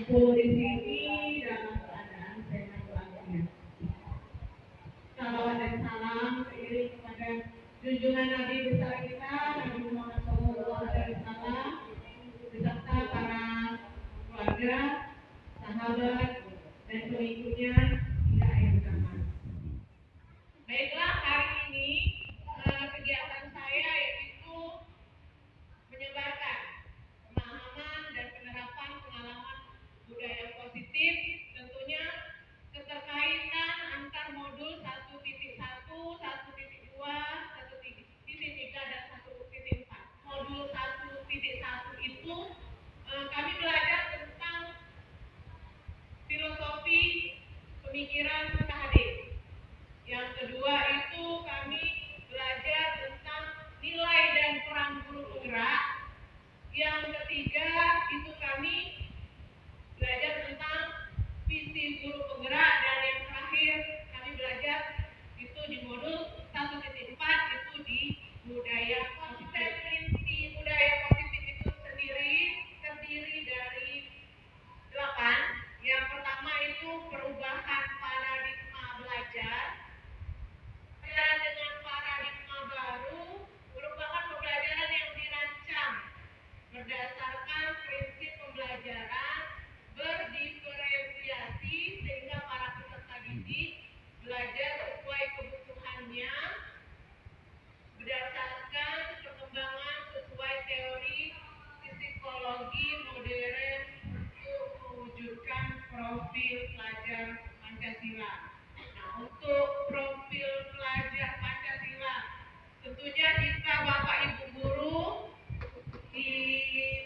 berkumpul di sini dalam keadaan sehat walafiat. Salawat dan salam seiring kepada junjungan Nabi besar kita Nabi Muhammad SAW beserta para keluarga, sahabat dan pengikutnya hingga akhir zaman. Baiklah, hari ini kegiatan saya yaitu menyebarkan pemahaman dan penerapan pengalaman budaya positif, tentunya keterkaitan antar modul 1.1, 1.2, 1.3 dan 1.4. Modul 1.1 itu kami belajar tentang filosofi pemikiran KHD. Yang kedua itu kami belajar tentang nilai dan peran guru penggerak. Yang ketiga itu kami belajar tentang visi guru penggerak, dan yang terakhir kami belajar itu di modul 1.4 itu di budaya positif. Inti budaya positif itu sendiri terdiri dari 8. Yang pertama itu perubahan paradigma belajar. Dengan paradigma baru merupakan pembelajaran yang dirancang berdasarkan prinsip pembelajaran berdiferensiasi sehingga para peserta didik belajar sesuai kebutuhannya berdasarkan perkembangan sesuai teori psikologi modern untuk mewujudkan profil pelajar Pancasila. Nah, untuk profil pelajar Pancasila, tentunya jika Bapak Ibu guru di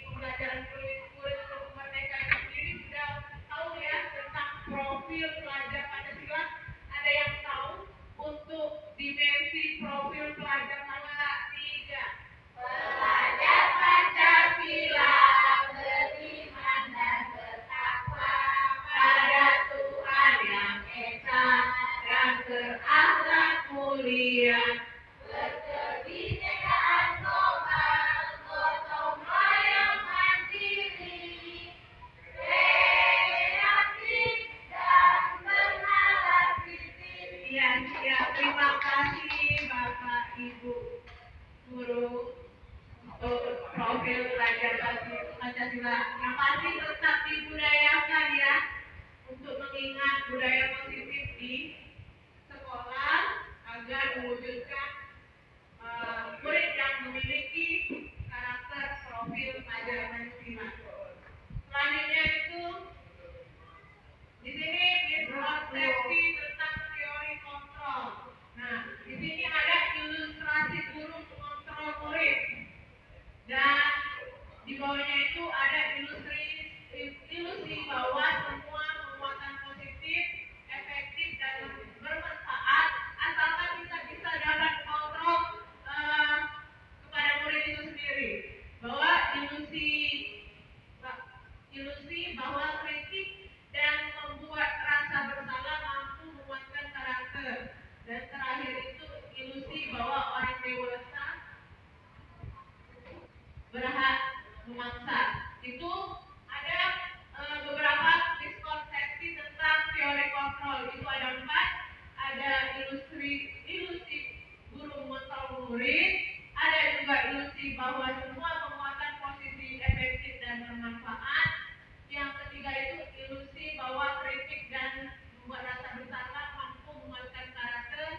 pembelajaran kurikulum kemerdekaan sendiri sudah tahu ya tentang profil pelajar Pancasila. Ada yang tahu untuk dimensi profil pelajar Pancasila? 3. Pelajar Pancasila beriman dan bertakwa pada Tuhan yang esa dan berakhlak mulia, berkebinekaan global, gotong royong mandiri, kreatif dan bernalar kritis. Ya, terima kasih Bapak Ibu guru untuk profil pelajar Pancasila. Yang pasti tetap dibudayakan ya, untuk mengingat budaya positif di sekolah agar mewujudkan murid yang memiliki karakter profil pelajar Pancasila. Selanjutnya itu di sini konsepsi tentang teori kontrol. Nah, di sini ada ilustrasi guru mengontrol murid, dan di bawahnya itu ada ilusi bahwa semua penguatan positif, efektif dan bermanfaat asalkan kita bisa dapat kontrol kepada murid itu sendiri. Bahwa ilusi bahwa kritik dan membuat rasa bersalah mampu menguatkan karakter. Dan terakhir itu ilusi bahwa orang dewasa berhak memaksa. Itu ada beberapa miskonsepsi tentang teori kontrol. Itu ada 4. Ada ilusi guru mengontrol murid, ada juga ilusi bahwa semua penguatan positif, efektif dan bermanfaat. Yang ketiga itu ilusi bahwa kritik dan membuat rasa bersalah mampu menguatkan karakter.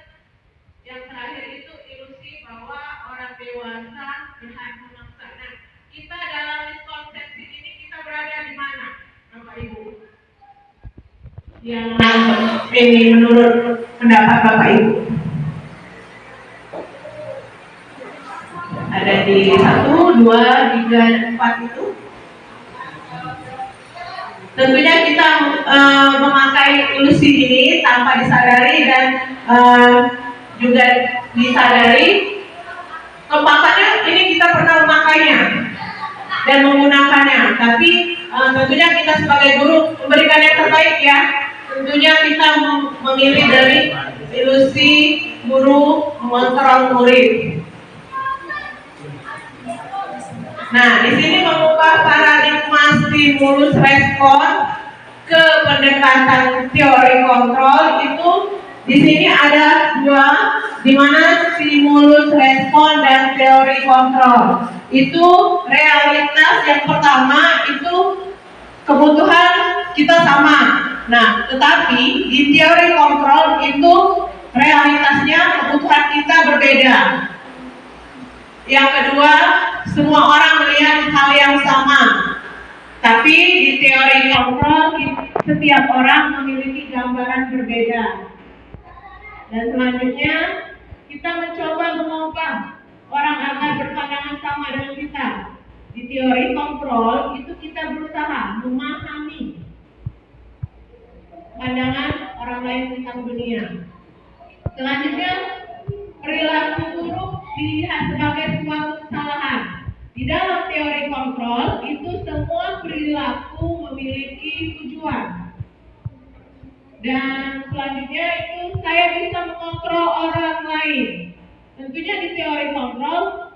Yang terakhir itu ilusi bahwa orang dewasa berhak memaksa. Nah, kita dalam miskonsepsi ini kita berada di mana, Bapak Ibu? Yang ini menurut pendapat Bapak Ibu? Ada di 1, 2, 3, dan 4 itu. Tentunya kita memakai ilusi ini tanpa disadari dan juga disadari. Keempatnya ini kita pernah memakainya dan menggunakannya, tapi tentunya kita sebagai guru memberikan yang terbaik ya. Tentunya kita memilih dari ilusi guru mengontrol murid. Nah, di sini membuka paradigma stimulus respon ke pendekatan teori kontrol itu di sini ada dua, di mana stimulus respon dan teori kontrol. Itu realitas yang pertama itu kebutuhan kita sama. Nah, tetapi di teori kontrol itu realitasnya kebutuhan kita berbeda. Yang kedua, semua orang melihat hal yang sama. Tapi di teori kontrol setiap orang memiliki gambaran berbeda. Dan selanjutnya kita mencoba mengubah orang agar berpandangan sama dengan kita. Di teori kontrol itu kita berusaha memahami pandangan orang lain tentang dunia. Selanjutnya, perilaku buruk dilihat sebagai suatu kesalahan. Di dalam teori kontrol itu semua perilaku memiliki tujuan. Dan selanjutnya itu saya bisa mengontrol orang lain. Tentunya di teori kontrol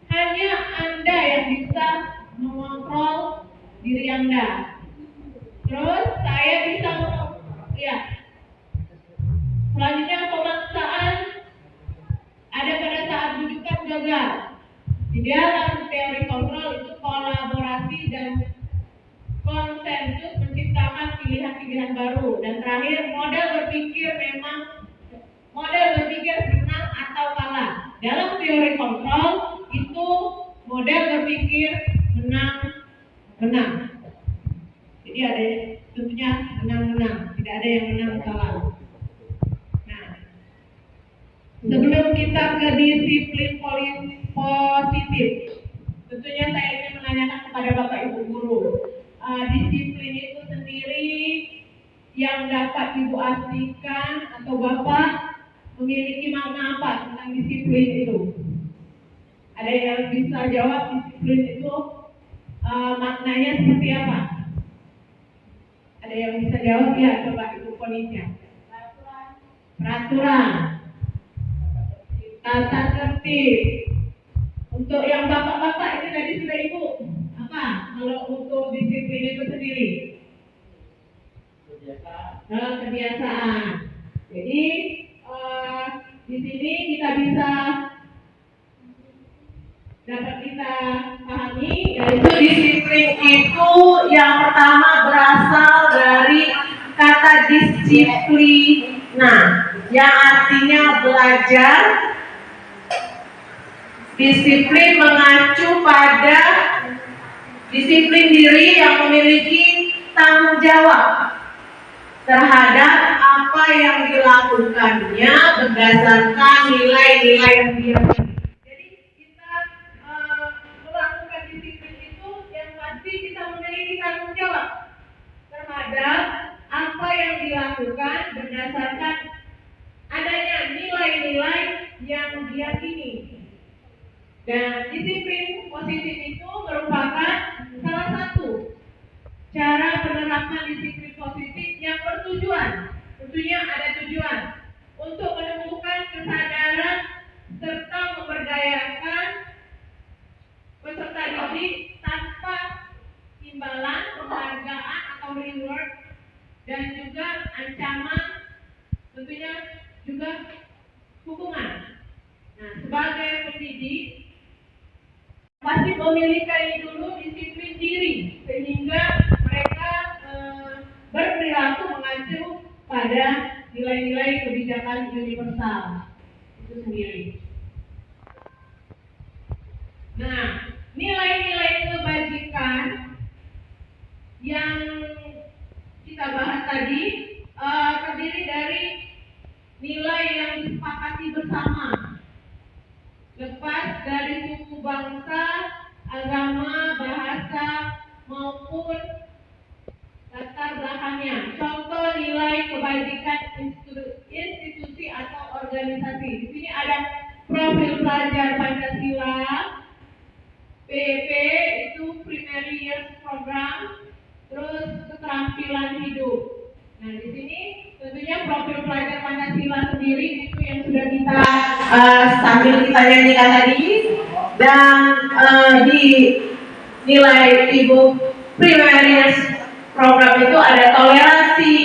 hanya Anda yang bisa mengontrol diri Anda. Terus saya bisa selanjutnya pemaksaan ada pada saat rujukan gagal. Di dalam teori kontrol itu kolaborasi dan konsensus menciptakan pilihan-pilihan baru. Dan terakhir, model berpikir menang atau kalah. Dalam teori kontrol itu model berpikir menang. Jadi ada tentunya menang, tidak ada yang menang kalah. Nah, sebelum kita ke disiplin positif, tentunya saya ingin menanyakan kepada Bapak Ibu guru, disiplin itu sendiri yang dapat Ibu artikan atau Bapak memiliki makna apa tentang disiplin itu? Ada yang bisa jawab disiplin itu maknanya seperti apa? Ada yang bisa jawab? Ya, coba Ibu Ponisya. Peraturan, tata tertib. Untuk yang bapak-bapak ini tadi sudah Ibu apa? Kalau untuk disiplin itu sendiri? Kebiasaan. Jadi di sini kita bisa dapat kita pahami, yaitu disiplin itu yang pertama berasal dari kata disiplina, yang artinya belajar. Disiplin mengacu pada disiplin diri yang memiliki tanggung jawab terhadap apa yang dilakukannya berdasarkan nilai-nilai yang diyakini. Jadi kita melakukan disiplin itu yang pasti kita memiliki tanggung jawab terhadap apa yang dilakukan berdasarkan adanya nilai-nilai yang diyakini. Dan disiplin positif itu merupakan salah satu cara penerapan disiplin positif yang bertujuan, tentunya ada tujuan untuk menemukan kesadaran serta memberdayakan peserta didik tanpa imbalan, penghargaan atau reward, dan juga ancaman, tentunya juga hukuman. Nah, sebagai pendidik pasti memiliki dulu disiplin diri sehingga mereka berperilaku mengacu pada nilai-nilai kebijakan universal itu sendiri. Nah, nilai-nilai kebajikan yang kita bahas tadi terdiri dari nilai yang disepakati bersama, lepas dari suku bangsa, agama, bahasa, maupun latar belakangnya. Contoh nilai kebajikan institusi atau organisasi. Di sini ada profil pelajar Pancasila, PP itu Primary Years Program, terus keterampilan hidup. Nah, di sini tentunya profil pelajar Pancasila sendiri itu yang sudah kita sambil kita nyanyikan tadi, dan di nilai Ibu Primary Years program itu ada toleransi,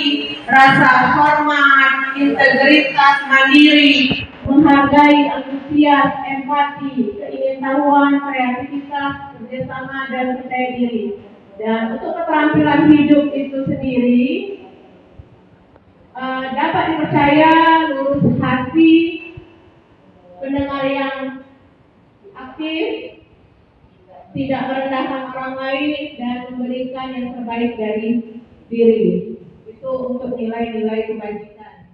rasa hormat, integritas, mandiri, menghargai, antusias, empati, keingintahuan, kreativitas, kerjasama, dan percaya diri. Dan untuk keterampilan hidup itu sendiri dapat dipercaya, lurus hati, pendengar yang aktif, tidak merendahkan orang lain, dan memberikan yang terbaik dari diri. Itu untuk nilai-nilai kebajikan.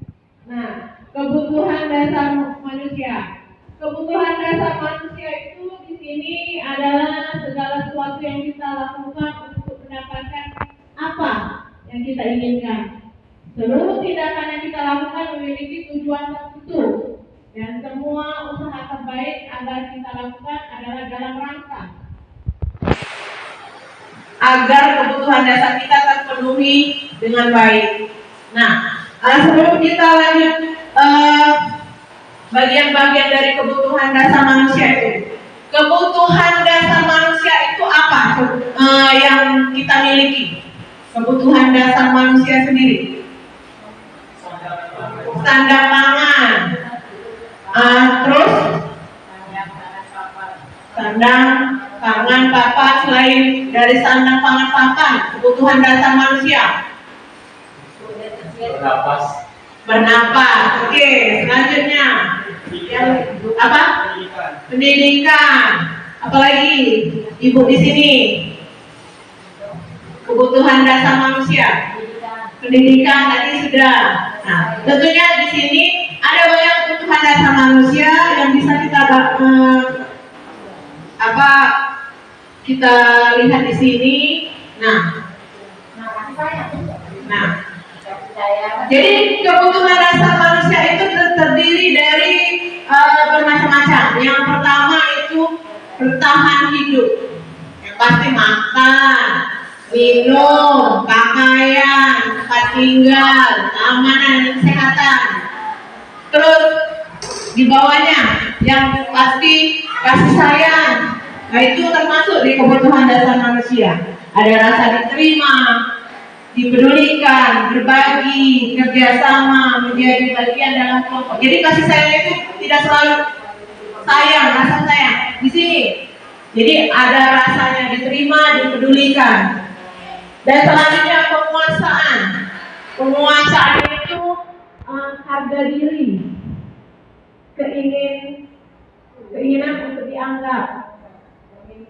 Nah, kebutuhan dasar manusia. Kebutuhan dasar manusia itu di sini adalah segala sesuatu yang kita lakukan untuk mendapatkan apa yang kita inginkan. Seluruh tindakan yang kita lakukan memiliki tujuan tertentu, dan semua usaha terbaik agar kita lakukan adalah dalam rangka agar kebutuhan dasar kita terpenuhi dengan baik. Nah, sebelum kita lanjut bagian-bagian dari kebutuhan dasar manusia itu, kebutuhan dasar manusia itu apa yang kita miliki? Kebutuhan dasar manusia sendiri, sandang pangan, terus sandang pangan papan. Selain dari sandang pangan papan, kebutuhan dasar manusia bernapas. Oke, selanjutnya yang apa? Pendidikan. Apalagi ibu di sini? Kebutuhan dasar manusia. Pendidikan tadi sudah. Nah, tentunya di sini ada banyak kebutuhan dasar manusia yang bisa kita lihat di sini. Nah, jadi kebutuhan dasar manusia itu terdiri dari bermacam-macam. Yang pertama itu bertahan hidup, yang pasti makan, minum, pakaian, tempat tinggal, keamanan dan kesehatan. Terus di bawahnya yang pasti kasih sayang. Nah, itu termasuk di kebutuhan dasar manusia. Ada rasa diterima, dipedulikan, berbagi, kerjasama, menjadi bagian dalam kelompok. Jadi kasih sayang itu tidak selalu sayang, rasa sayang di sini. Jadi ada rasanya diterima, dipedulikan. Dan selanjutnya penguasaan. Penguasaan itu harga diri, keinginan untuk dianggap,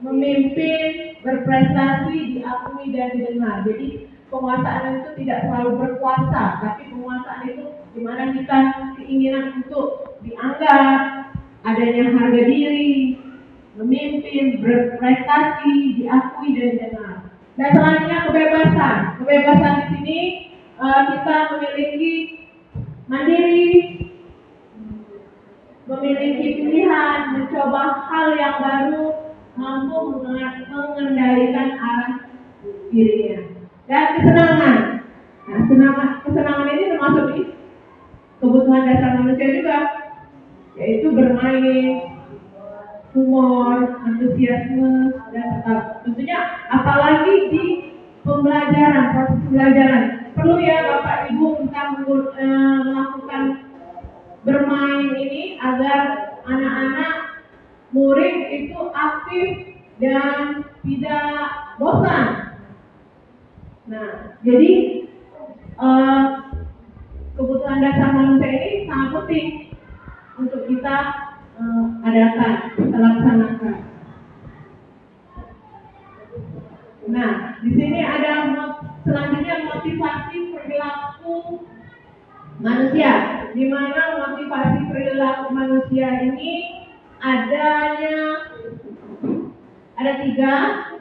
memimpin, berprestasi, diakui dan didengar. Jadi penguasaan itu tidak selalu berkuasa, tapi penguasaan itu di mana kita keinginan untuk dianggap, adanya harga diri, memimpin, berprestasi, diakui dan didengar. Dan selanjutnya kebebasan. Kebebasan di sini kita memiliki mandiri, memiliki pilihan, mencoba hal yang baru, mampu mengendalikan arah dirinya. Dan kesenangan. Nah, kesenangan ini termasuk di kebutuhan dasar manusia juga, yaitu bermain, humor, antusiasme, dan tentunya apalagi di pembelajaran, proses pembelajaran. Perlu ya Bapak Ibu kita melakukan bermain ini agar anak-anak murid itu aktif dan tidak bosan. Nah, jadi kebutuhan dasar manusia ini sangat penting untuk kita adakan, kita laksanakan. Nah, di sini ada selanjutnya motivasi perilaku manusia, di mana motivasi perilaku manusia ini ada 3.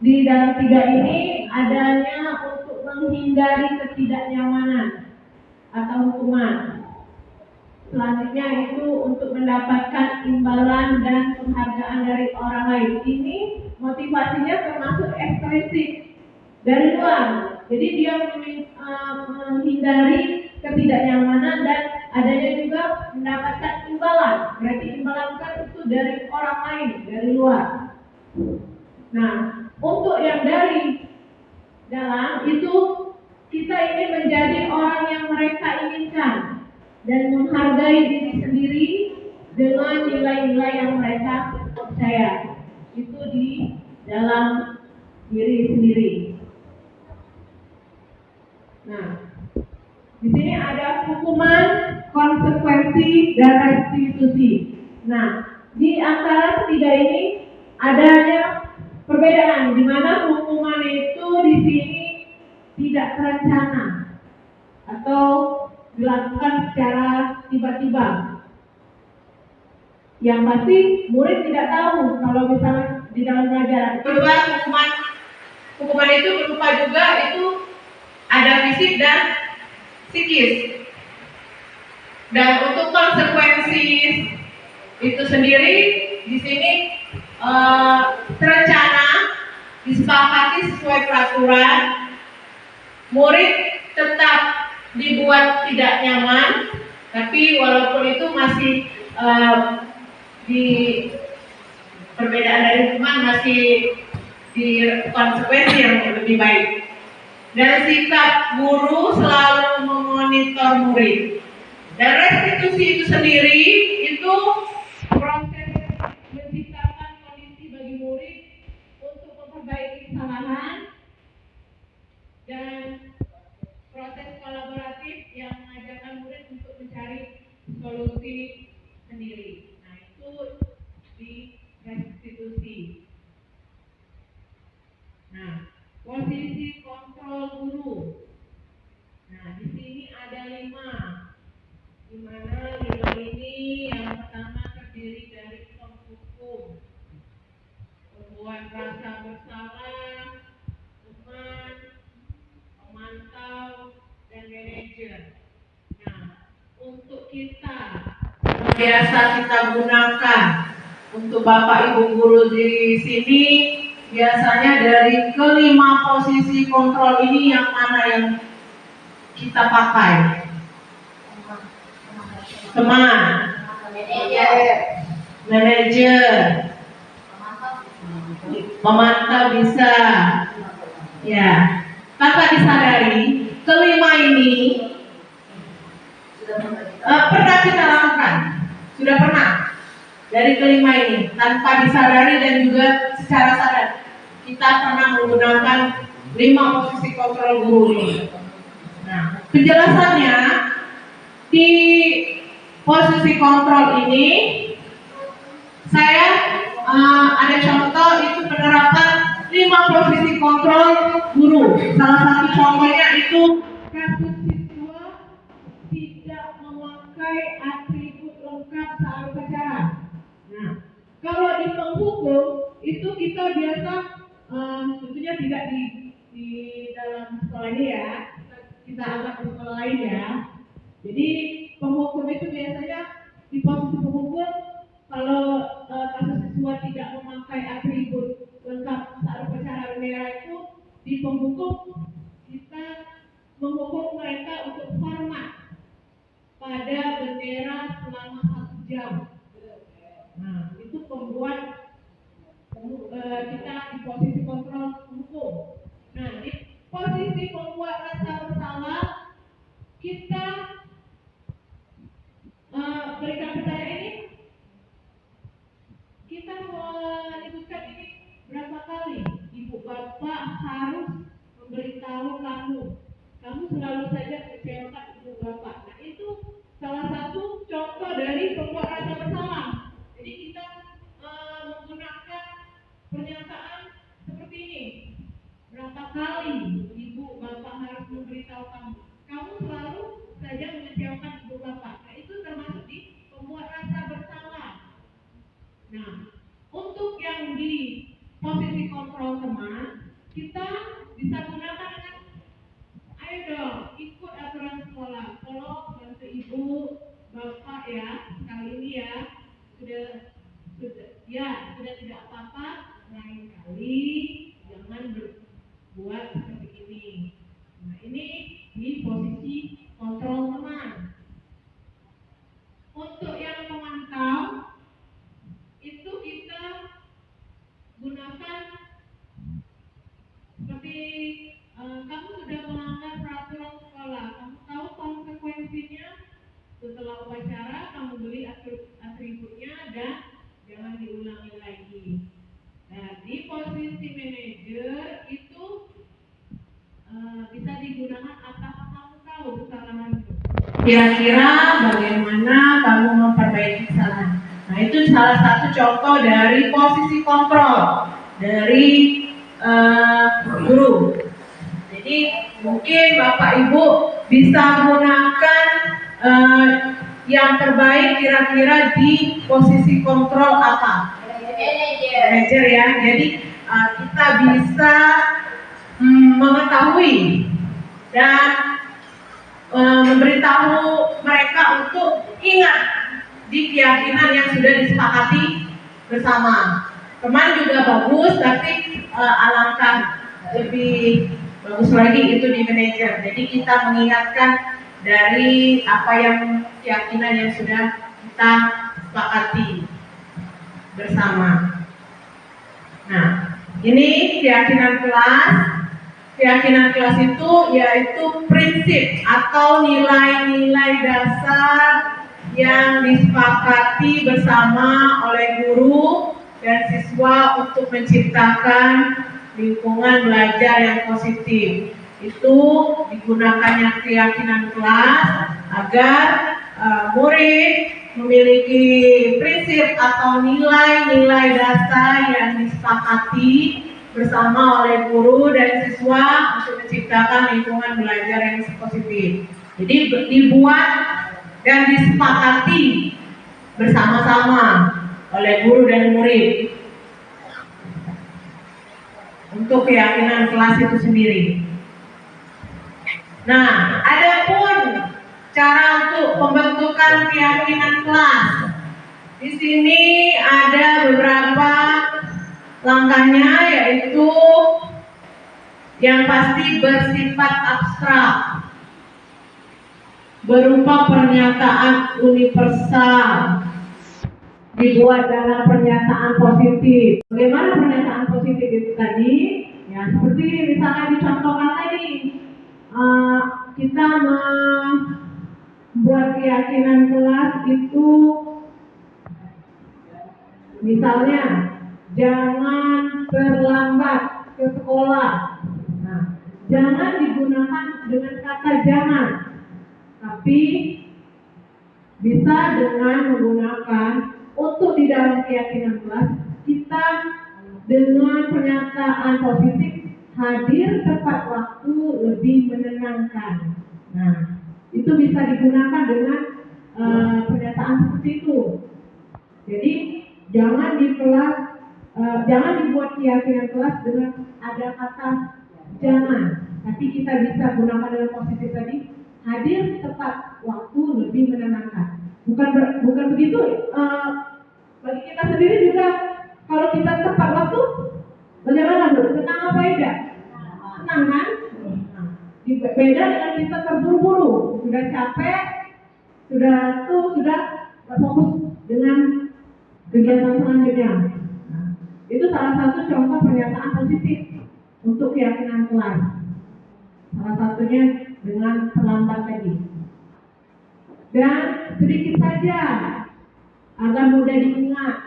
Di dalam 3 ini adanya untuk menghindari ketidaknyamanan atau hukuman. Selanjutnya itu untuk mendapatkan imbalan dan penghargaan dari orang lain. Ini motivasinya termasuk ekstrinsi dari luar. Jadi dia menghindari ketidaknyamanan dan adanya juga mendapatkan imbalan. Berarti imbalan kan itu dari orang lain, dari luar. Nah, untuk yang dari dalam itu kita ingin menjadi orang yang mereka inginkan dan menghargai diri sendiri dengan nilai-nilai yang mereka percaya. Itu di dalam diri sendiri. Nah, di sini ada hukuman, konsekuensi, dan restitusi. Nah, di antara ketiga ini adanya perbedaan, di mana hukuman itu di sini tidak terencana atau dilakukan secara tiba-tiba. Yang pasti murid tidak tahu kalau misalnya di dalam pelajaran. Kedua, hukuman itu berupa juga itu ada fisik dan psikis. Dan untuk konsekuensi itu sendiri di sini terencana, disepakati sesuai peraturan. Murid tetap dibuat tidak nyaman, tapi walaupun itu masih di perbedaan dari hukuman masih di konsekuensi yang lebih baik. Dan sikap guru selalu memonitor murid. Dan restitusi itu sendiri itu proses menciptakan kondisi bagi murid untuk memperbaiki kesalahan dan proses kolaboratif yang mengajarkan murid untuk mencari solusi sendiri. Nah, itu di restitusi. Nah, posisi kontrol guru. Nah, di sini ada 5. Di mana 5 ini yang pertama terdiri dari penghukum, pembuat rasa bersalah, teman, pemantau, dan manajer. Nah, untuk kita biasa kita gunakan untuk Bapak Ibu guru di sini biasanya dari kelima posisi kontrol ini yang mana yang kita pakai? Teman, manajer, pemantau bisa. Ya, tanpa disadari kelima ini pernah kita lakukan, sudah pernah dari kelima ini tanpa disadari dan juga secara sadar kita pernah menggunakan 5 posisi kontrol guru ini. Nah, penjelasannya di posisi kontrol ini saya ada contoh itu penerapan 5 posisi kontrol guru. Salah satu contohnya itu kasus siswa tidak memakai atribut lengkap saat upacara. Nah, kalau di penghukum itu kita biasa tentunya tidak di dalam sekolah ini ya, kita anggap di sekolah lain ya. Jadi penghukum itu biasanya di posisi penghukum kalau kasus siswa tidak memakai atribut lengkap saat upacara bendera itu di penghukum kita menghukum mereka untuk hormat pada bendera selama 1 jam. Nah, itu pembuat kita di posisi kontrol hukum. Nah, di posisi pembuat rasa bersalah kita berikan pertanyaan ini, kita menyebutkan ini berapa kali ibu bapak harus memberitahu kamu selalu saja mengecewakan ibu bapak. Nah, itu salah satu contoh dari pembuat rasa bersalah. Jadi kita menggunakan pernyataan seperti ini, berapa kali ibu bapak harus memberitahu kamu selalu saja mengecewakan ibu bapak. Nah, itu termasuk di pembuat rasa bersalah. Nah, untuk yang di posisi kontrol teman, kita bisa gunakan dengan ayo dong ikut aturan sekolah. Tolong bantu ibu bapak ya kali ini ya sudah tidak apa-apa, lain kali jangan berbuat seperti ini. Nah, ini di posisi kontrol teman. Untuk yang pemantau itu kita gunakan seperti posisi manajer itu bisa digunakan apakah kamu tahu kesalahan itu? Kira-kira bagaimana kamu memperbaiki kesalahan? Nah, itu salah satu contoh dari posisi kontrol dari guru. Jadi mungkin Bapak Ibu bisa gunakan yang terbaik kira-kira di posisi kontrol apa? Manager ya. Jadi kita bisa mengetahui dan memberitahu mereka untuk ingat di keyakinan yang sudah disepakati bersama. Teman juga bagus, tapi alangkah lebih bagus lagi itu di manajer. Jadi kita mengingatkan dari apa yang keyakinan yang sudah kita sepakati bersama. Nah, ini keyakinan kelas. Keyakinan kelas itu yaitu prinsip atau nilai-nilai dasar yang disepakati bersama oleh guru dan siswa untuk menciptakan lingkungan belajar yang positif. Itu digunakannya keyakinan kelas agar murid memiliki prinsip atau nilai-nilai dasar yang disepakati bersama oleh guru dan siswa untuk menciptakan lingkungan belajar yang positif. Jadi dibuat dan disepakati bersama-sama oleh guru dan murid untuk keyakinan kelas itu sendiri. Nah, adapun cara untuk pembentukan keyakinan kelas. Di sini ada beberapa langkahnya, yaitu yang pasti bersifat abstrak, berupa pernyataan universal, dibuat dalam pernyataan positif. Bagaimana pernyataan positif itu tadi? Ya, seperti misalnya dicontohkan tadi, kita membuat keyakinan kelas itu, misalnya, jangan terlambat ke sekolah. Nah, jangan digunakan dengan kata jangan, tapi bisa dengan menggunakan untuk di dalam keyakinan kelas kita dengan pernyataan positif, hadir tepat waktu, lebih menenangkan. Nah, itu bisa digunakan dengan pernyataan seperti itu. Jadi jangan di kelas, jangan dibuat keyakinan kelas dengan ada kata jangan, tapi kita bisa gunakan dengan positif tadi, hadir tepat waktu, lebih menenangkan. Bukan begitu. Bagi kita sendiri juga, kalau kita tepat waktu, bagaimana Bu? Tenang apa tidak? Tenang kan? Beda dengan kita terburu-buru, sudah capek, sudah fokus dengan kegiatan selanjutnya. Nah, itu salah satu contoh pernyataan positif untuk keyakinan kelas. Salah satunya dengan terlambat tadi. Dan sedikit saja agar mudah diingat.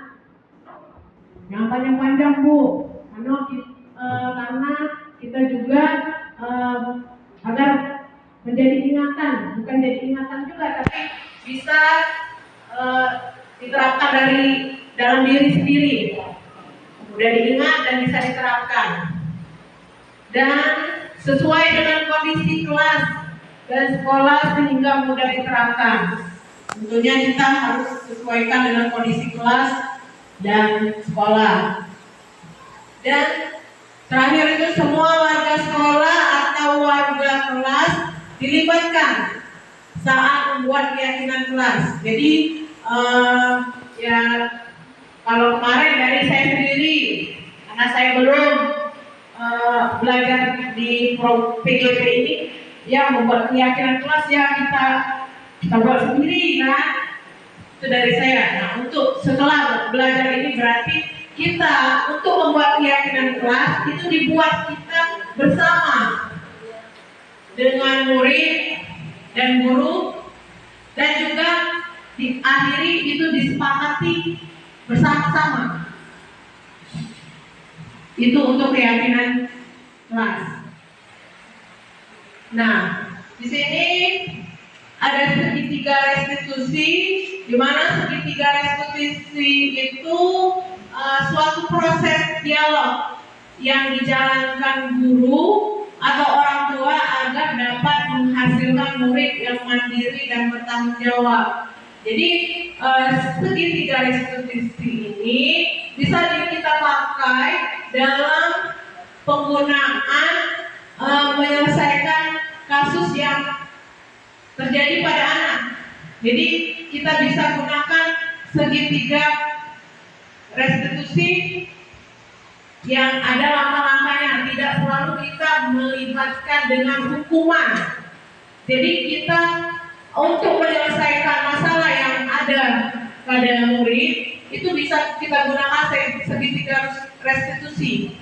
Jangan panjang-panjang Bu, karena kita juga agar menjadi ingatan, bukan jadi ingatan juga, tapi bisa diterapkan dari dalam diri sendiri, mudah diingat dan bisa diterapkan, dan sesuai dengan kondisi kelas dan sekolah sehingga mudah diterapkan. Tentunya kita harus sesuaikan dengan kondisi kelas dan sekolah. Dan terakhir itu semua warga sekolah atau warga kelas dilibatkan saat membuat keyakinan kelas. Jadi ya, kalau kemarin dari saya sendiri, karena saya belum belajar di PGP ini, ya membuat keyakinan kelas ya kita buat sendiri kan, itu dari saya. Nah, untuk setelah belajar ini berarti kita untuk membuat keyakinan kelas itu dibuat kita bersama dengan murid dan guru, dan juga diakhiri itu disepakati bersama-sama. Itu untuk keyakinan kelas. Nah, di sini ada segitiga restitusi, di mana segitiga restitusi itu suatu proses dialog yang dijalankan guru atau orang tua agar dapat menghasilkan murid yang mandiri dan bertanggung jawab. Jadi segitiga restitusi ini bisa kita pakai dalam penggunaan menyelesaikan kasus yang terjadi pada anak. Jadi kita bisa gunakan segitiga restitusi yang ada langkah-langkahnya, tidak selalu kita melibatkan dengan hukuman. Jadi kita untuk menyelesaikan masalah yang ada pada murid itu bisa kita gunakan segitiga restitusi,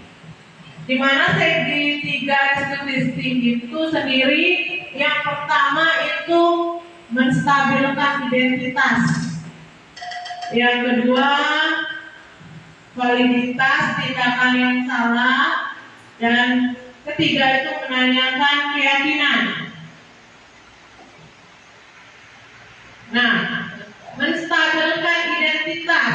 di mana segitiga restitusi itu sendiri yang pertama itu menstabilkan identitas, yang kedua validitas tindakan yang salah, dan ketiga itu menanyakan keyakinan. Nah, menstabilkan identitas.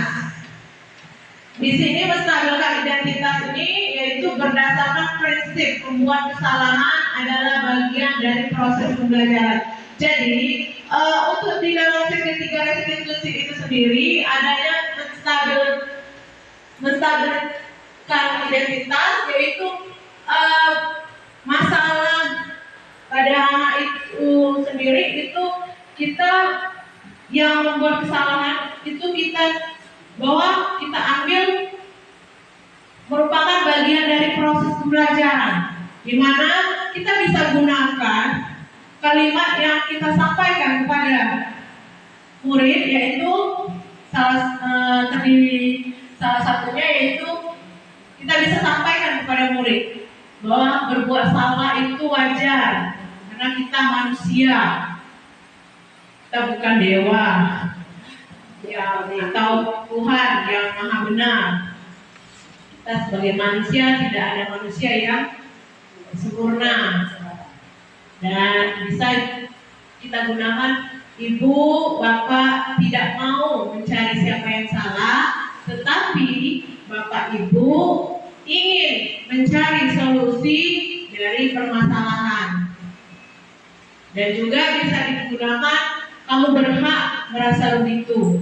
Di sini menstabilkan identitas ini yaitu berdasarkan prinsip membuat kesalahan adalah bagian dari proses pembelajaran. Jadi untuk di dalam segitiga restitusi itu sendiri adanya menstabilkan identitas, yaitu masalah pada anak itu sendiri itu kita yang membuat kesalahan itu kita bahwa kita ambil merupakan bagian dari proses pembelajaran, di mana kita bisa gunakan kalimat yang kita sampaikan kepada murid, yaitu salah satunya yaitu kita bisa sampaikan kepada murid bahwa berbuat salah itu wajar karena kita manusia, kita bukan dewa ya, atau Tuhan yang maha benar. Kita sebagai manusia tidak ada manusia yang sempurna, dan bisa kita gunakan ibu bapak tidak mau mencari siapa yang salah, tetapi bapak ibu ingin mencari solusi dari permasalahan. Dan juga bisa digunakan kamu berhak merasa begitu.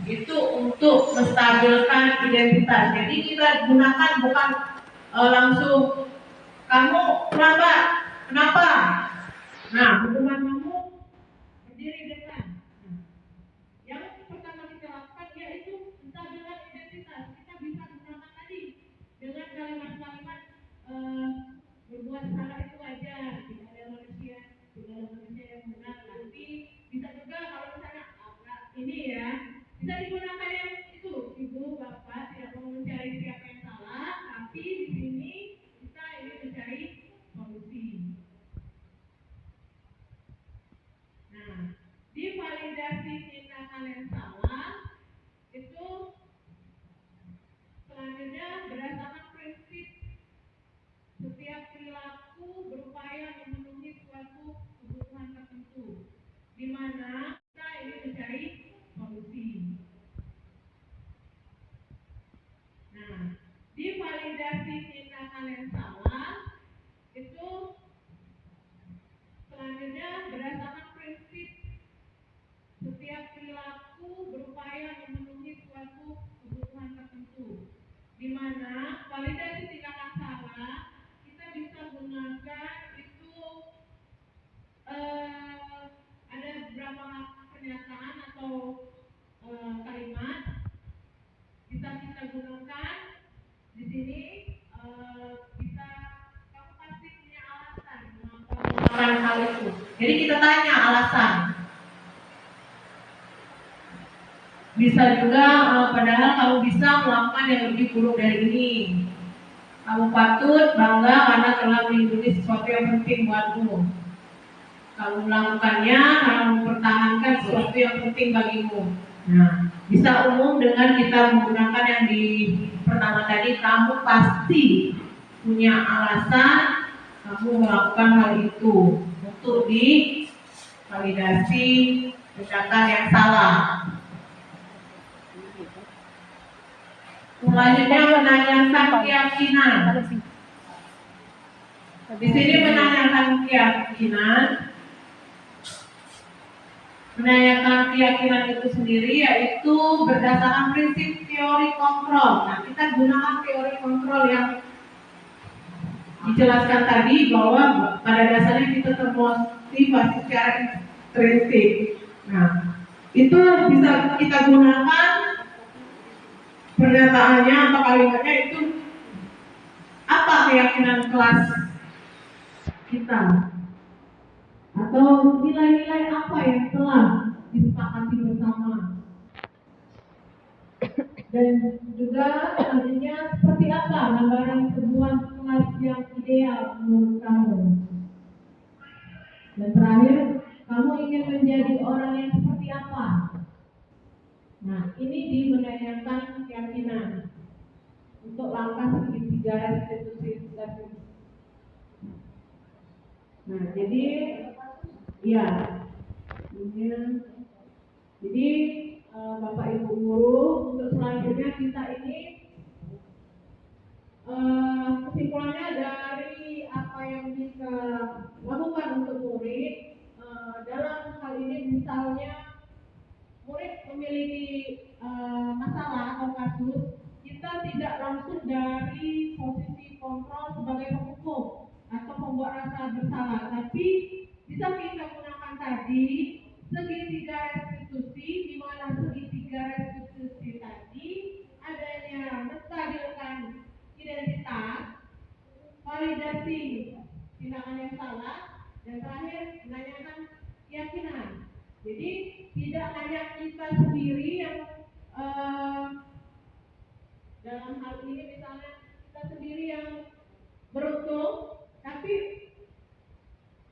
Itu untuk menstabilkan identitas. Jadi kita gunakan bukan langsung kamu kenapa? Nah, hukuman kamu berdiri depan. Yang pertama kita lakukan yaitu menstabilkan identitas. Kita bisa gunakan tadi dengan kalimat-kalimat berbuat salah itu wajar, tidak ada manusia yang benar. Tapi bisa juga kalau misalnya ini ya, bisa digunakan yang itu, ibu bapak tidak mau mencari siapa yang salah, tapi di sini kita ingin mencari solusi. Nah, di validasi tindakan yang salah itu selanjutnya berdasarkan prinsip setiap perilaku berupaya memenuhi suatu kebutuhan tertentu, di mana kita ingin mencari solusi. Nah, di validasi tindakan yang salah itu selanjutnya berdasarkan prinsip setiap perilaku berupaya memenuhi suatu kebutuhan tertentu, di mana validasi tindakan salah kita bisa gunakan itu ada beberapa pernyataan atau kalimat bisa kita gunakan di sini. Bisa kamu pasti punya alasan mengapa melakukan hal itu. Jadi kita tanya alasan. Bisa juga padahal kamu bisa melakukan yang lebih buruk dari ini. Kamu patut bangga karena telah melindungi sesuatu yang penting buatmu. Kamu melakukannya karena mempertahankan sesuatu yang penting bagimu. Nah, Bisa umum dengan kita menggunakan yang di pertama tadi, kamu pasti punya alasan kamu melakukan hal itu untuk divalidasi tindakan yang salah. Selanjutnya menanyakan keyakinan. Di sini menanyakan keyakinan. Menanyakan keyakinan itu sendiri yaitu berdasarkan prinsip teori kontrol. Nah, kita gunakan teori kontrol yang dijelaskan tadi bahwa pada dasarnya kita termotivasi secara intrinsik. Nah, itu bisa kita gunakan pernyataannya atau kalimatnya itu apa keyakinan kelas kita, atau nilai-nilai apa yang telah disepakati bersama, dan juga selanjutnya seperti apa gambaran sebuah kelas yang ideal menurut kamu, dan terakhir kamu ingin menjadi orang yang seperti apa. Nah, ini di menanyakan keyakinan untuk langkah segitiga restitusi tadi. Nah, jadi ya, jadi Bapak Ibu guru, untuk selanjutnya kita ini kesimpulannya dari apa yang bisa lakukan untuk murid dalam hal ini, misalnya murid memiliki masalah atau kasus, kita tidak langsung dari posisi kontrol sebagai penghukum atau membuat rasa bersalah, tapi bisa kita gunakan tadi segitiga restitusi, di mana segitiga restitusi tadi adanya menstabilkan identitas, validasi tindakan yang salah, dan terakhir menanyakan keyakinan. Jadi tidak hanya kita sendiri yang dalam hal ini misalnya kita sendiri yang beruntung, tapi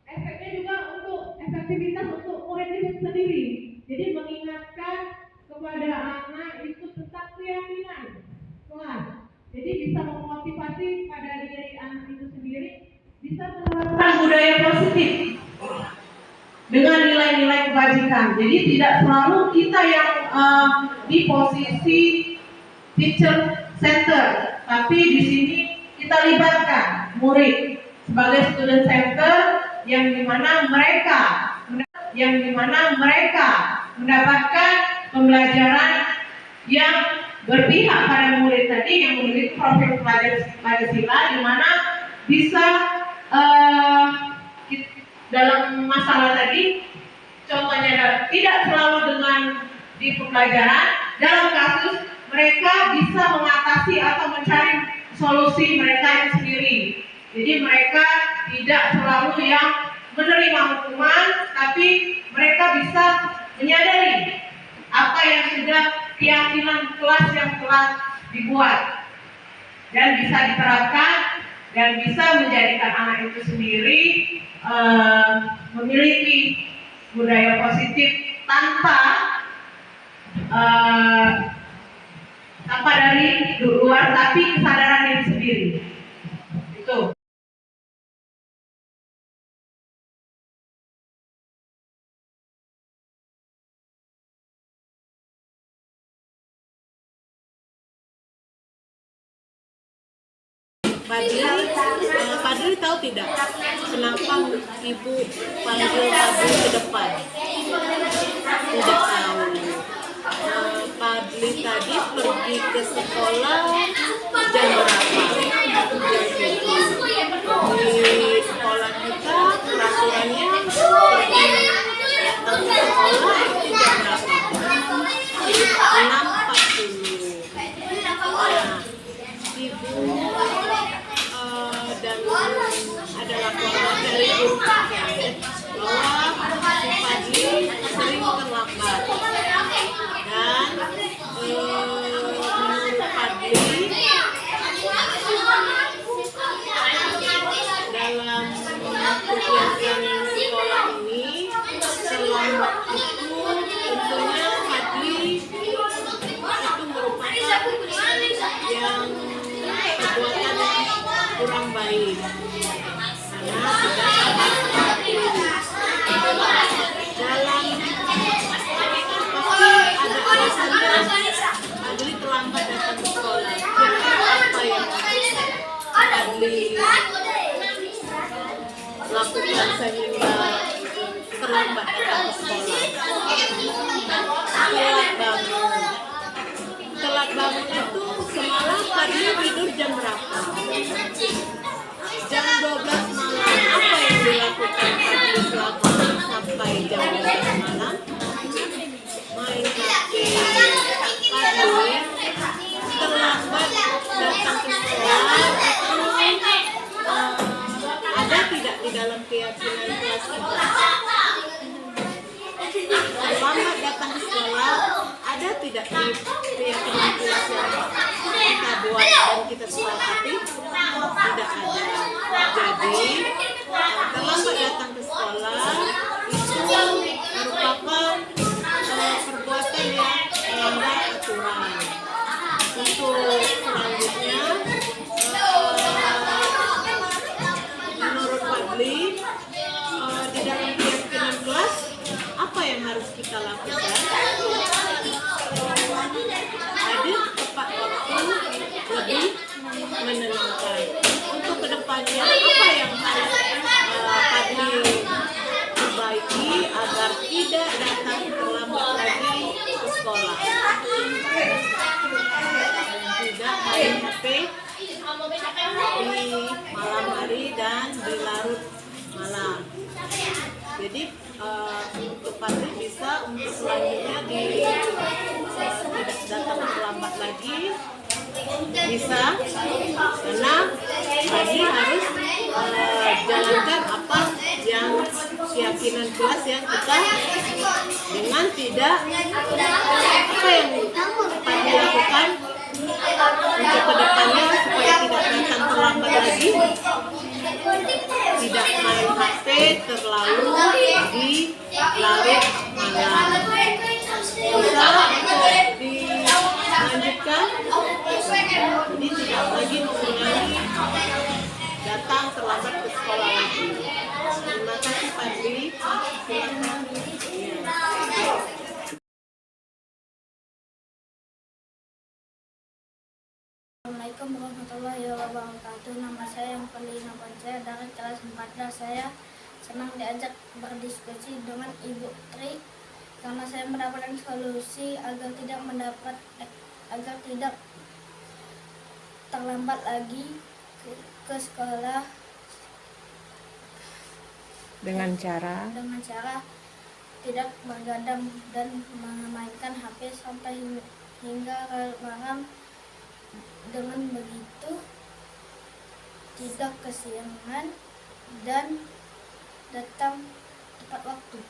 efeknya juga untuk efektivitas untuk murid itu sendiri. Jadi mengingatkan kepada anak itu tentang keyakinan kelas. Jadi bisa memotivasi pada diri anak itu sendiri, bisa menerapkan budaya positif dengan nilai-nilai kebajikan. Jadi tidak selalu kita yang di posisi teacher center, tapi di sini kita libatkan murid sebagai student center yang dimana mereka mendapatkan pembelajaran yang berpihak pada murid tadi, yang memiliki profil Pancasila, di mana bisa dalam masalah tadi, contohnya tidak selalu dengan di pembelajaran, dalam kasus mereka bisa mengatasi atau mencari solusi mereka yang sendiri. Jadi mereka tidak selalu yang menerima hukuman, tapi mereka bisa menyadari apa yang sudah keyakinan kelas yang telah dibuat dan bisa diterapkan dan bisa menjadikan anak itu sendiri memiliki budaya positif tanpa dari luar, tapi kesadaran diri sendiri. Itu. Padri tahu tidak kenapa ibu panggil Padri ke depan? Tidak tahu. Padri tadi pergi ke sekolah jam berapa? Di sekolah kita peraturannya pergi datang ke sekolah itu jam berapa? 6.40. Nah, ibu dan ada laporan dari guru terkait bahwa si Padri sering terlambat, dan menurut Padri baik karena tidak patuh. Dalam pasti ada alasannya Fadli terlambat datang ke sekolah. Kira-kira apa yang Fadli lakukan sehingga terlambat datang ke sekolah? Telat bangun itu semalam Fadli tidur jam berapa? Jam 12 malam. Apa yang dilakukan Fadli selama sampai jam 12 malam? Main HP. Fadli terlambat datang ke sekolah itu ada tidak di dalam keyakinan kelas kita? Terlambat datang ke sekolah ada tidak di keyakinan kelas yang kita buat dan kita sepakati? Tidak ada. Jadi terlambat datang ke sekolah itu merupakan perbuatan yang melanggar aturan. Untuk selanjutnya menurut Fadli di dalam keyakinan kelas apa yang harus kita lakukan? Hadir tepat waktu lebih menenangkan. Untuk kedepannya apa yang harus Fadli perbaiki agar tidak datang terlambat lagi ke sekolah? Tidak main HP di malam hari dan di larut malam. Jadi untuk Fadli bisa untuk selanjutnya tidak datang terlambat lagi bisa karena Fadli harus jalankan apa yang keyakinan kelas yang kita dengan tidak apa yang Fadli lakukan untuk kedepannya supaya tidak datang terlambat lagi, tidak main HP terlalu di larut malam. Bisa dilanjutkan, jadi tidak lagi mengulangi datang terlambat ke sekolah lagi. Terima kasih Fadli. Silakan. Assalamualaikum warahmatullahi wabarakatuh. Nama saya Fadli Novansyah dari kelas 14. Saya senang diajak berdiskusi dengan Ibu Tri karena saya mendapatkan solusi agar tidak terlambat lagi ke sekolah dengan cara tidak bergadang dan memainkan HP sampai hingga malam. Dengan begitu tidak kesiangan dan datang tepat waktu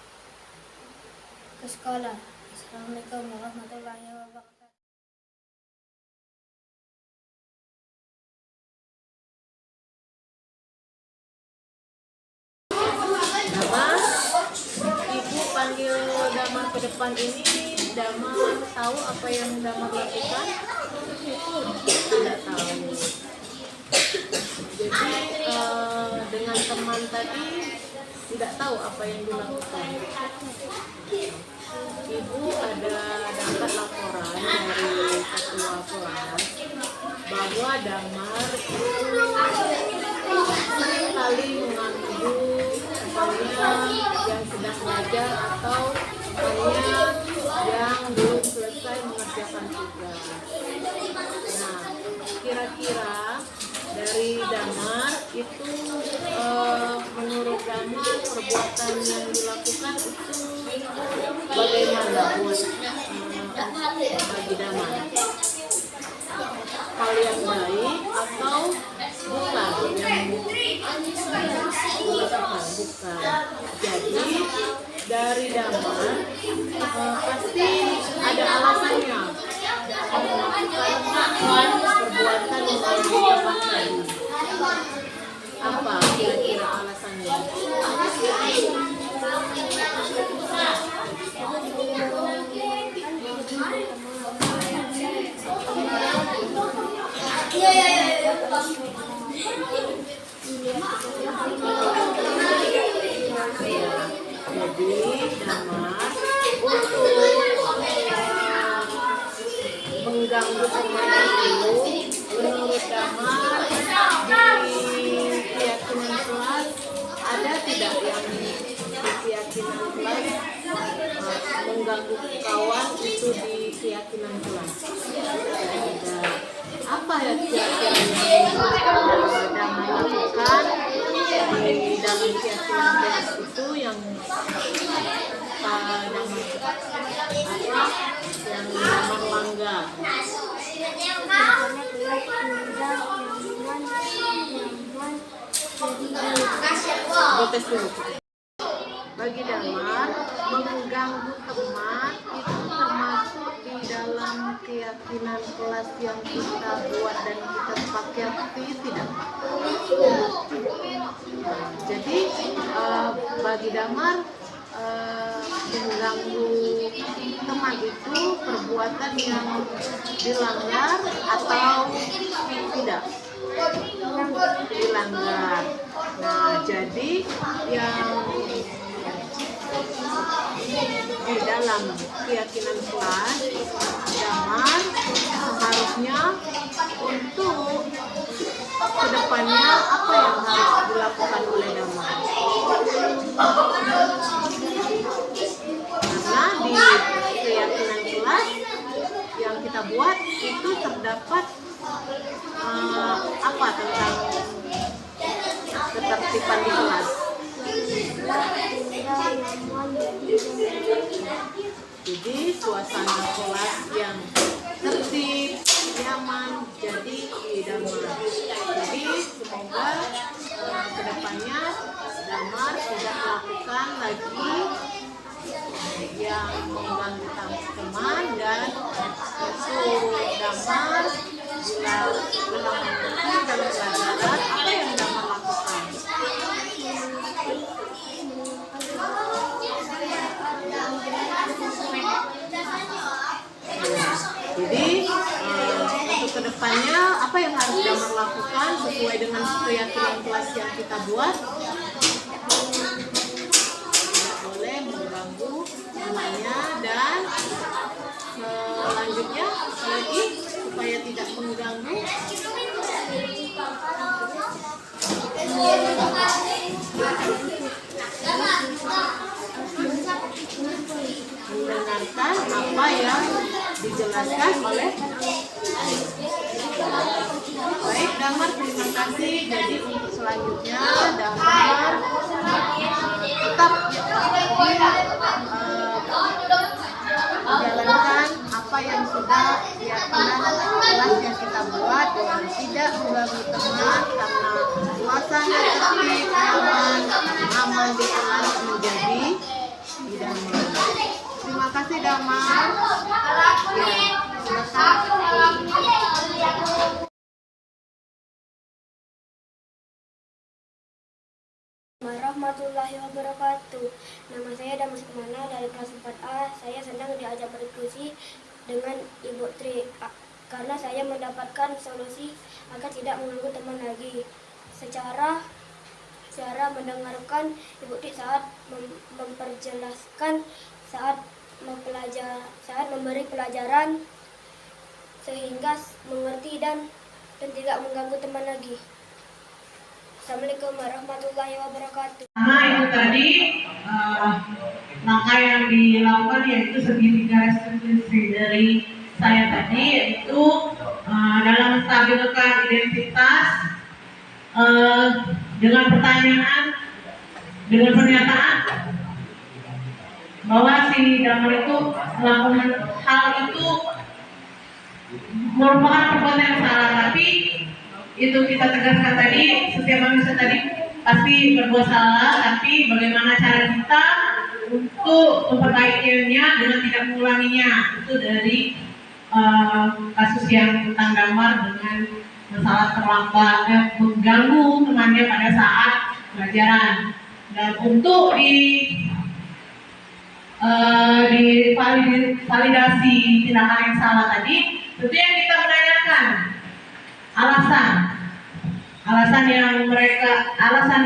ke sekolah. Assalamualaikum warahmatullahi wabarakatuh. Damar, Ibu panggil Damar ke depan ini. Damar tahu apa yang Damar lakukan? Tidak tahu. Jadi dengan teman tadi tidak tahu apa yang dilakukan. Ibu ada dapat laporan dari ketua kelas bahwa Damar itu seringkali mengganggu yang sedang belajar atau yang belum selesai mengerjakan tugas. Nah, kira-kira dari Damar itu menurut Damar perbuatan yang dilakukan itu bagaimana buat bagi Damar? Hal yang baik atau bukan yang dilakukan? Bukan. Jadi dari Damar pasti ada alasannya melakukan perbuatan yang dilakukan tadi. Apa kira-kira alasannya? yang keyakinan kelas mengganggu kawan itu di keyakinan kelas. Ada apa ya kira-kira yang Damar lakukan di dalam keyakinan kelas itu yang Damar langgar? Protes dulu. Bagi Damar, mengganggu teman itu termasuk di dalam keyakinan kelas yang kita buat dan kita sepakati tidak? Jadi bagi Damar, mengganggu teman itu perbuatan yang dilanggar atau tidak? Dilanggar. Nah, jadi yang di dalam keyakinan kelas Damar seharusnya untuk kedepannya apa yang harus dilakukan oleh Damar? Karena di keyakinan kelas yang kita buat itu terdapat apa tentang ketertiban di kelas. Jadi suasana kelas yang tertib, nyaman, jadi Damar. Jadi semoga kedepannya Damar tidak melakukan lagi yang mengganggu teman, dan untuk Damar bila menang dalam pelajaran apa yang Damar lakukan? Jadi untuk kedepannya apa yang harus Damar lakukan sesuai dengan keyakinan kelas yang kita buat? Tidak boleh mengganggu temannya, dan selanjutnya lagi supaya tidak mengganggu mendengarkan apa yang dijelaskan oleh. Baik Damar, terima kasih. Jadi untuk selanjutnya Damar tetap menjalankan apa yang sudah keyakinan kelas yang kita buat dengan tidak mengganggu teman, karena suasana tertib, nyaman, aman di kelas menjadi Damar. Terima kasih Damar. Warahmatullahi wabarakatuh. Nama saya Damas Kemana dari kelas 4A. Saya senang diajak berdiskusi dengan Ibu Tri karena saya mendapatkan solusi agar tidak mengganggu teman lagi. Secara mendengarkan Ibu Tri saat memperjelaskan, saat memberi pelajaran sehingga mengerti dan tidak mengganggu teman lagi. Assalamualaikum warahmatullahi wabarakatuh. Nah, itu tadi langkah yang dilakukan yaitu segitiga restitusi dari saya tadi, yaitu dalam menstabilkan identitas dengan pertanyaan, dengan pernyataan bahwa si Damar itu melakukan hal itu merupakan perbuatan yang salah, tapi itu kita tegaskan tadi, setiap manusia tadi pasti berbuat salah, tapi bagaimana cara kita untuk memperbaikinya dengan tidak mengulanginya. Itu dari kasus yang tentang Damar dengan masalah terlambat mengganggu temannya pada saat pelajaran. Dan untuk validasi tindakan yang salah tadi, tentunya kita menanyakan alasan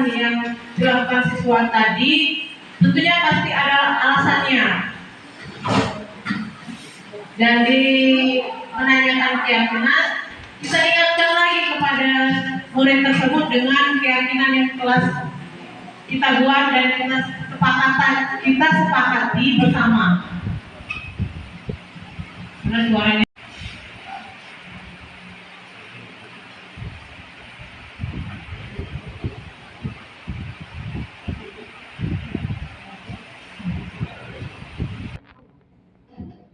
yang dilakukan siswa tadi, tentunya pasti ada alasannya. Dan di menanyakan keyakinan, kita ingatkan lagi kepada murid tersebut dengan keyakinan yang kelas kita buat dan kita sepakati bersama. Mana suaranya?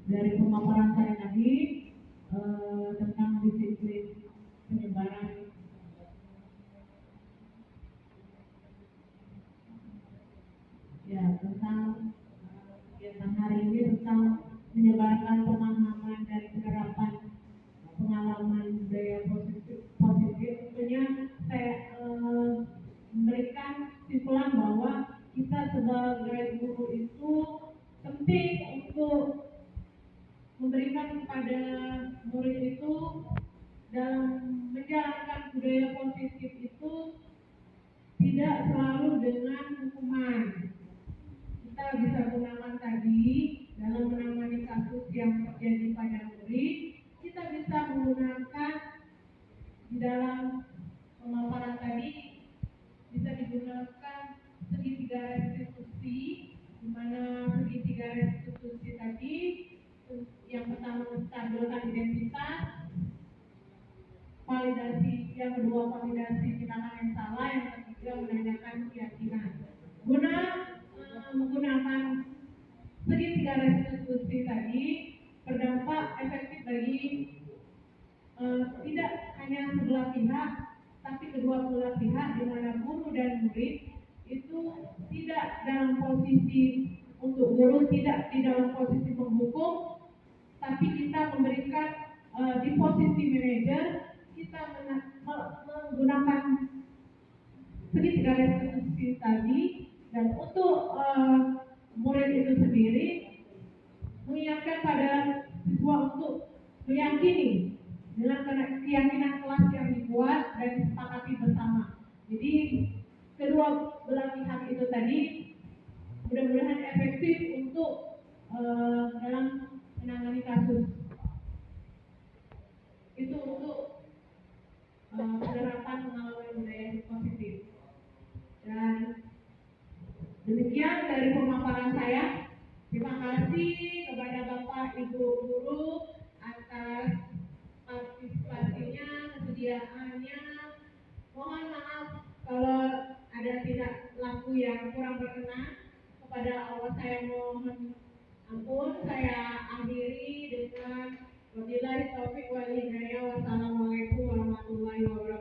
Dari pemaparan saya tadi tentang disiplin penyebaran ya tentang kegiatan hari ini tentang menyebarkan pemahaman dari penerapan pengalaman budaya positif tentunya saya memberikan kesimpulan bahwa kita sebagai guru itu penting untuk memberikan kepada murid itu dalam menjalankan budaya positif itu tidak selalu dengan hukuman. Kita bisa gunakan tadi dalam menangani kasus yang terjadi pada murid, kita bisa menggunakan di dalam pemaparan tadi bisa digunakan segitiga restitusi, di mana segitiga restitusi tadi yang pertama menstabilkan identitas, validasi, yang kedua validasi tindakan yang salah, yang ketiga menanyakan keyakinan. Guna menggunakan segitiga restitusi tadi berdampak efektif bagi tidak hanya sebelah pihak, tapi kedua belah pihak, di mana guru dan murid itu tidak dalam posisi untuk guru tidak di dalam posisi menghukum, tapi kita memberikan di posisi manajer kita menggunakan segitiga restitusi tadi, dan untuk murid itu sendiri mengingatkan pada siswa untuk meyakini dengan keyakinan kelas yang dibuat dan disepakati bersama. Jadi kedua belah pihak itu tadi mudah-mudahan efektif untuk dalam menangani kasus. Itu untuk penerapan pengalaman budaya positif. Dan demikian dari pemaparan saya. Terima kasih kepada Bapak Ibu Guru atas partisipasinya, kesediaannya. Mohon maaf kalau ada tidak laku yang kurang berkenan. Kepada Allah saya mohon ampun. Saya akhiri dengan wabillahi taufiq wal hidayah. Wassalamualaikum warahmatullahi wabarakatuh.